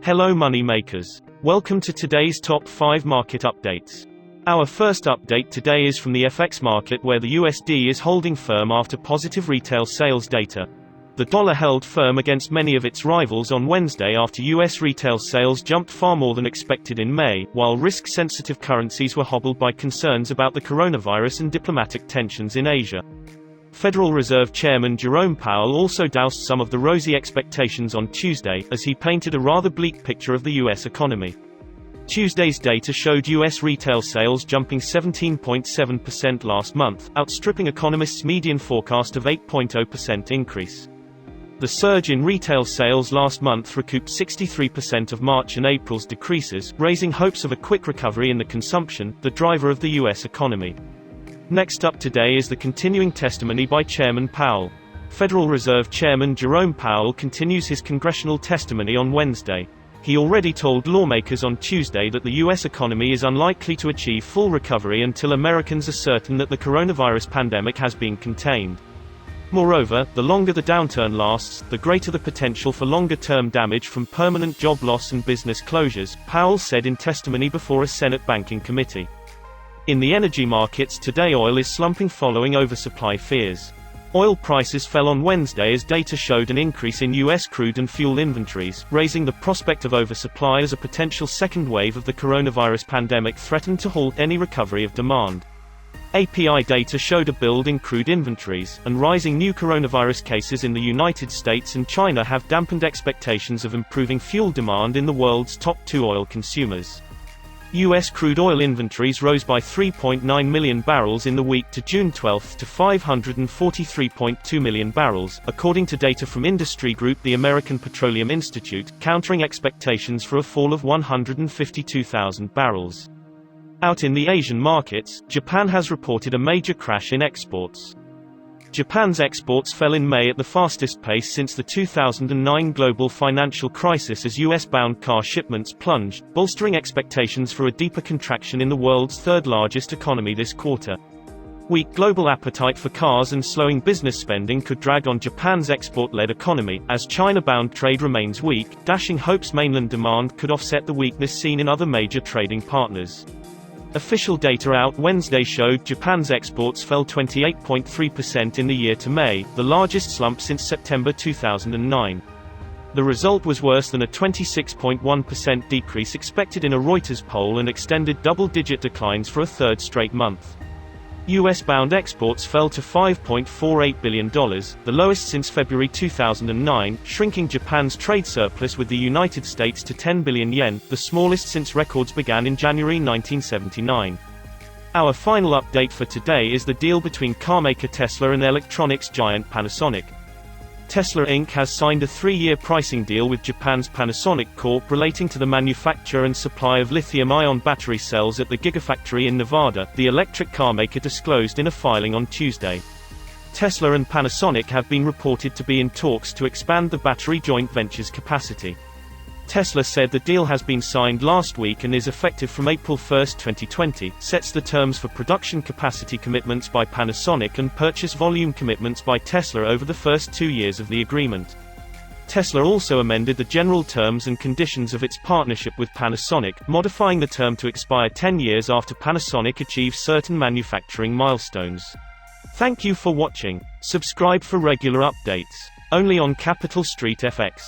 Hello money makers. Welcome to today's top 5 market updates. Our first update today is from the FX market, where the USD is holding firm after positive retail sales data. The dollar held firm against many of its rivals on Wednesday after US retail sales jumped far more than expected in May, while risk-sensitive currencies were hobbled by concerns about the coronavirus and diplomatic tensions in Asia. Federal Reserve Chairman Jerome Powell also doused some of the rosy expectations on Tuesday, as he painted a rather bleak picture of the U.S. economy. Tuesday's data showed U.S. retail sales jumping 17.7% last month, outstripping economists' median forecast of 8.0% increase. The surge in retail sales last month recouped 63% of March and April's decreases, raising hopes of a quick recovery in the consumption, the driver of the U.S. economy. Next up today is the continuing testimony by Chairman Powell. Federal Reserve Chairman Jerome Powell continues his congressional testimony on Wednesday. He already told lawmakers on Tuesday that the U.S. economy is unlikely to achieve full recovery until Americans are certain that the coronavirus pandemic has been contained. Moreover, the longer the downturn lasts, the greater the potential for longer-term damage from permanent job loss and business closures, Powell said in testimony before a Senate banking committee. In the energy markets today, oil is slumping following oversupply fears. Oil prices fell on Wednesday as data showed an increase in U.S. crude and fuel inventories, raising the prospect of oversupply as a potential second wave of the coronavirus pandemic threatened to halt any recovery of demand. API data showed a build in crude inventories, and rising new coronavirus cases in the United States and China have dampened expectations of improving fuel demand in the world's top 2 oil consumers. U.S. crude oil inventories rose by 3.9 million barrels in the week to June 12 to 543.2 million barrels, according to data from industry group the American Petroleum Institute, countering expectations for a fall of 152,000 barrels. Out in the Asian markets, Japan has reported a major crash in exports. Japan's exports fell in May at the fastest pace since the 2009 global financial crisis as US-bound car shipments plunged, bolstering expectations for a deeper contraction in the world's third-largest economy this quarter. Weak global appetite for cars and slowing business spending could drag on Japan's export-led economy, as China-bound trade remains weak, dashing hopes mainland demand could offset the weakness seen in other major trading partners. Official data out Wednesday showed Japan's exports fell 28.3% in the year to May, the largest slump since September 2009. The result was worse than a 26.1% decrease expected in a Reuters poll and extended double-digit declines for a third straight month. US-bound exports fell to $5.48 billion, the lowest since February 2009, shrinking Japan's trade surplus with the United States to 10 billion yen, the smallest since records began in January 1979. Our final update for today is the deal between carmaker Tesla and electronics giant Panasonic. Tesla Inc. has signed a 3-year pricing deal with Japan's Panasonic Corp. Relating to the manufacture and supply of lithium-ion battery cells at the Gigafactory in Nevada, the electric carmaker disclosed in a filing on Tuesday. Tesla and Panasonic have been reported to be in talks to expand the battery joint venture's capacity. Tesla said the deal has been signed last week and is effective from April 1, 2020, sets the terms for production capacity commitments by Panasonic and purchase volume commitments by Tesla over the first 2 years of the agreement. Tesla also amended the general terms and conditions of its partnership with Panasonic, modifying the term to expire 10 years after Panasonic achieves certain manufacturing milestones. Thank you for watching. Subscribe for regular updates. Only on Capital Street FX.